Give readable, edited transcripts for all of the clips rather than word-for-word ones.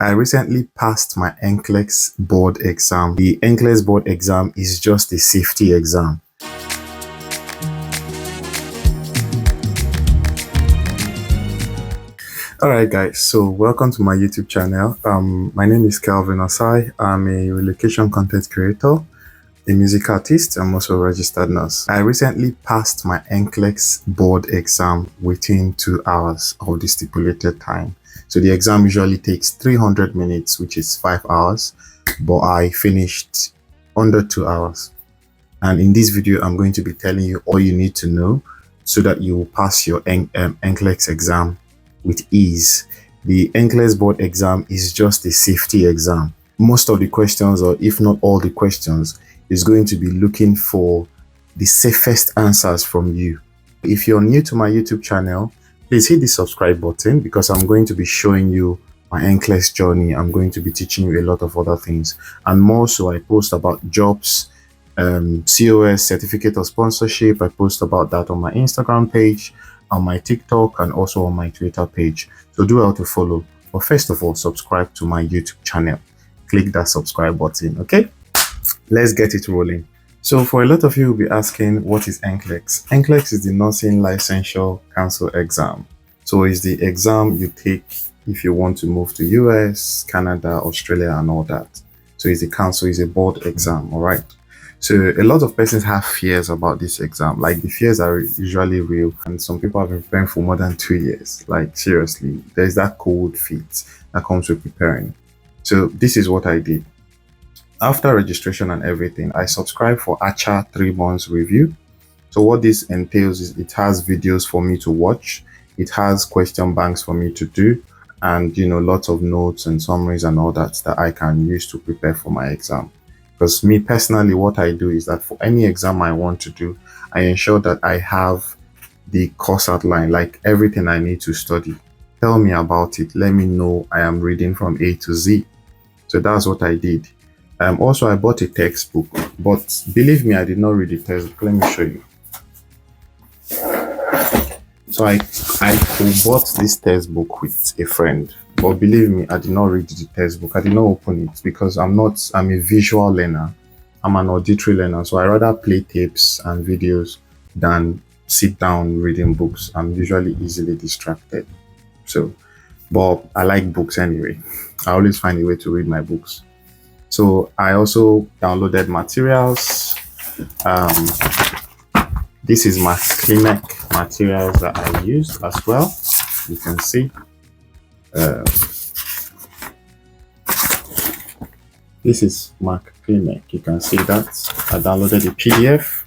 I recently passed my NCLEX board exam. The NCLEX board exam is just a safety exam. Alright guys, so welcome to my YouTube channel. My name is Calvin Osai. I'm a relocation content creator, a music artist. I'm also a registered nurse. I recently passed my NCLEX board exam within 2 hours of the stipulated time. So the exam usually takes 300 minutes, which is 5 hours, but I finished under 2 hours. And in this video, I'm going to be telling you all you need to know so that you will pass your NCLEX exam with ease. The NCLEX board exam is just a safety exam. Most of the questions, or if not all the questions, is going to be looking for the safest answers from you. If you're new to my YouTube channel, please hit the subscribe button because I'm going to be showing you my NCLEX journey. I'm going to be teaching you a lot of other things, and more so I post about jobs, COS, certificate of sponsorship. I post about that on my Instagram page, on my TikTok, and also on my Twitter page. So do well to follow. But first of all, subscribe to my YouTube channel. Click that subscribe button, okay? Let's get it rolling. So for a lot of you will be asking, what is NCLEX? NCLEX is the Nursing Licensure Council exam. So it's the exam you take if you want to move to US, Canada, Australia, and all that. So it's the council, it's a board exam, all right? So a lot of persons have fears about this exam. Like, the fears are usually real, and some people have been preparing for more than 2 years. Like, seriously, there's that cold feet that comes with preparing. So this is what I did. After registration and everything, I subscribed for ACHA 3 months review. So what this entails is it has videos for me to watch. It has question banks for me to do, and lots of notes and summaries and all that I can use to prepare for my exam. Because me personally, what I do is that for any exam I want to do, I ensure that I have the course outline, like everything I need to study. Tell me about it. Let me know I am reading from A to Z. So that's what I did. Also, I bought a textbook, but believe me, I did not read the textbook. Let me show you. So I bought this textbook with a friend, but believe me, I did not read the textbook. I did not open it because I'm a visual learner. I'm an auditory learner, so I rather play tapes and videos than sit down reading books. I'm usually easily distracted. So, but I like books anyway. I always find a way to read my books. So I also downloaded materials. This is my Klimek materials that I used as well. You can see. This is my Klimek. You can see that. I downloaded the PDF.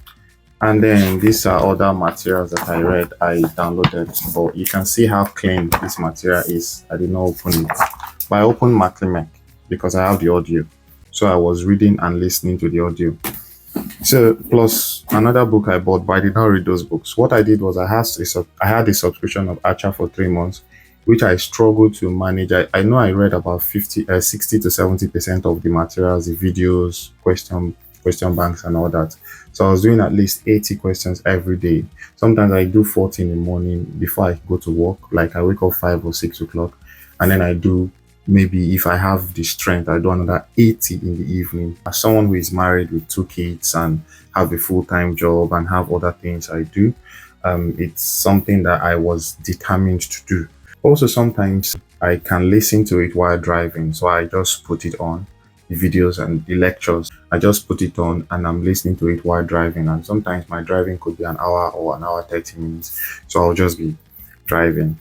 And then these are other materials that I read. I downloaded. But you can see how clean this material is. I did not open it. But I opened my Klimek because I have the audio. So I was reading and listening to the audio. So plus another book I bought, but I did not read those books. What I did was I had a subscription of ACHA for 3 months, which I struggled to manage. I know I read about 60 to 70% of the materials, the videos, question banks and all that. So I was doing at least 80 questions every day. Sometimes I do 40 in the morning before I go to work. Like, I wake up 5 or 6 o'clock, and then I do, maybe if I have the strength, I do another 80 in the evening. As someone who is married with 2 kids and have a full-time job and have other things I do, it's something that I was determined to do. Also, sometimes I can listen to it while driving, so I just put it on, the videos and the lectures. I just put it on and I'm listening to it while driving, and sometimes my driving could be an hour or an hour 30 minutes, so I'll just be driving.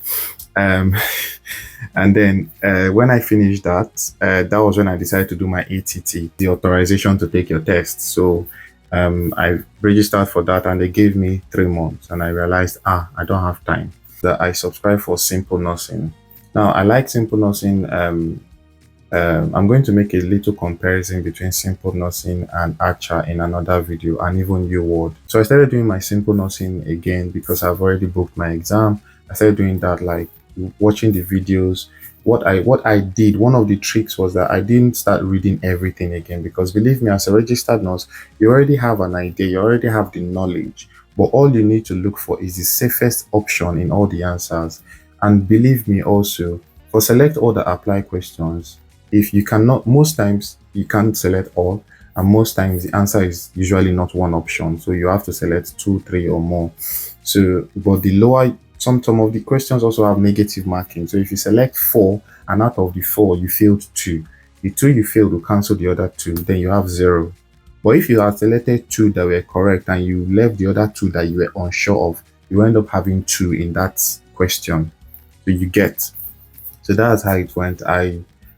And then when I finished that, that was when I decided to do my ATT, the authorization to take your test. So I registered for that, and they gave me 3 months, and I realized, I don't have time. That I subscribed for Simple Nursing. Now, I like Simple Nursing. I'm going to make a little comparison between Simple Nursing and ACHA in another video, and even UWorld. So I started doing my Simple Nursing again because I've already booked my exam. I started doing that, like watching the videos. What I did, one of the tricks was that I didn't start reading everything again, because believe me, as a registered nurse, you already have an idea, you already have the knowledge, but all you need to look for is the safest option in all the answers. And believe me also, for select all the apply questions, if you cannot, most times you can't select all, and most times the answer is usually not one option, so you have to select 2, 3 or more. So but the lower, some of the questions also have negative marking. So if you select 4 and out of the 4 you failed 2, the 2 you failed will cancel the other 2, then you have 0. But if you had selected 2 that were correct and you left the other 2 that you were unsure of, you end up having 2 in that question. So you get. So that's how it went.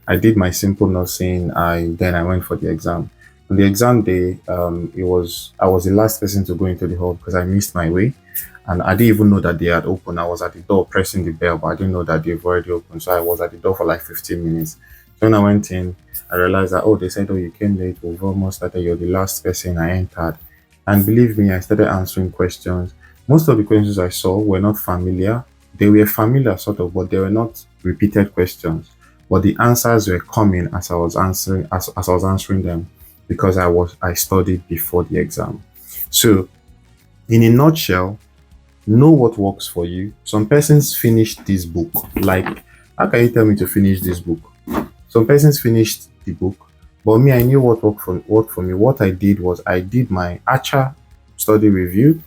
I did my simple nursing. Then I went for the exam. On the exam day, I was the last person to go into the hall because I missed my way, and I didn't even know that they had opened. I was at the door pressing the bell, but I didn't know that they've already opened. So I was at the door for like 15 minutes. So when I went in, I realized that, oh, they said, oh, you came late. We've almost started. You're the last person. I entered, and believe me, I started answering questions. Most of the questions I saw were not familiar. They were familiar sort of, but they were not repeated questions. But the answers were coming as I was answering as I was answering them, because I studied before the exam. So in a nutshell, know what works for you. Some persons finished this book. Like, how can you tell me to finish this book? Some persons finished the book, but me, I knew what worked for me. What I did was I did my ACHA study review,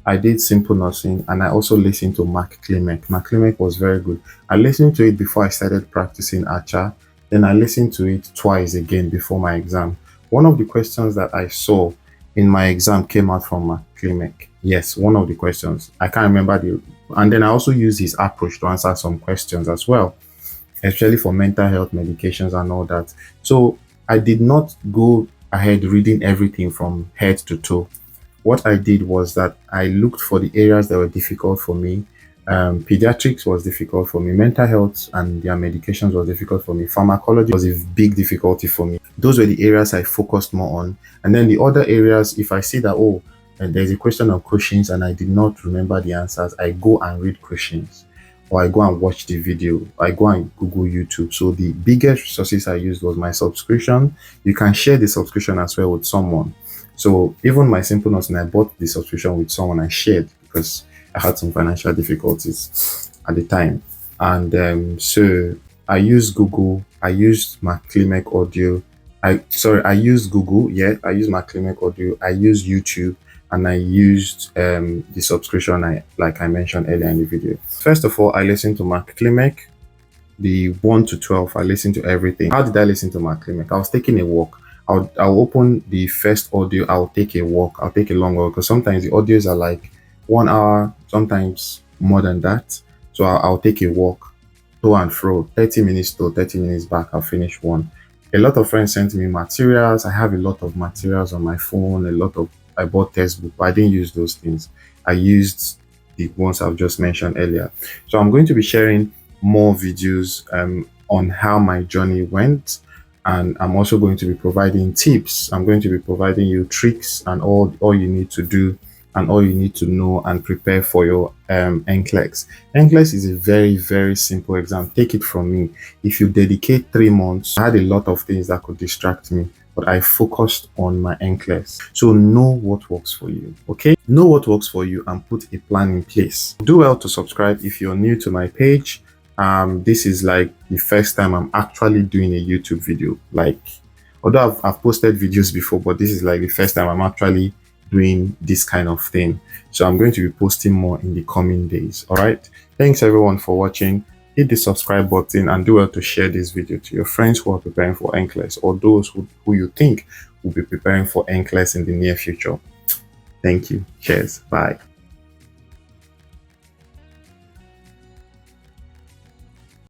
I did simple nursing, and I also listened to Mark Klimek. Mark Klimek was very good. I listened to it before I started practicing ACHA. Then I listened to it twice again before my exam. One of the questions that I saw in my exam came out from Mark Klimek. Yes, one of the questions. I can't remember the. And then I also used his approach to answer some questions as well, especially for mental health medications and all that. So I did not go ahead reading everything from head to toe. What I did was that I looked for the areas that were difficult for me. Pediatrics was difficult for me. Mental health and their medications was difficult for me. Pharmacology was a big difficulty for me. Those were the areas I focused more on. And then the other areas, if I see that, oh, and there's a question of questions and I did not remember the answers, I go and read questions, or I go and watch the video. I go and Google YouTube. So the biggest resources I used was my subscription. You can share the subscription as well with someone. So even my simple nursing, I bought the subscription with someone I shared because I had some financial difficulties at the time. And so I used Google, I used my Klimek audio. I used Google, yeah, I used my Klimek audio, I used YouTube, and I used the subscription like I mentioned earlier in the video. First of all, I listened to Mark Klimek, the 1 to 12. I listened to everything. How did I listen to Mark Klimek? I was taking a walk. I'll open the first audio, I'll take a walk, I'll take a long walk, because sometimes the audios are like 1 hour, sometimes more than that. So I'll take a walk to and fro, 30 minutes to 30 minutes back, I'll finish one. A lot of friends sent me materials. I have a lot of materials on my phone, I bought textbook, but I didn't use those things. I used the ones I've just mentioned earlier. So I'm going to be sharing more videos on how my journey went. And I'm also going to be providing tips. I'm going to be providing you tricks and all you need to do and all you need to know and prepare for your NCLEX. NCLEX is a very, very simple exam. Take it from me. If you dedicate 3 months, I had a lot of things that could distract me, but I focused on my NCLEX. So know what works for you, okay? Know what works for you and put a plan in place. Do well to subscribe if you're new to my page. This is like the first time I'm actually doing a YouTube video. Like, although I've posted videos before, but this is like the first time I'm actually doing this kind of thing. So I'm going to be posting more in the coming days. All right. Thanks everyone for watching. Hit the subscribe button and do well to share this video to your friends who are preparing for NCLEX, or those who you think will be preparing for NCLEX in the near future. Thank you. Cheers. Bye.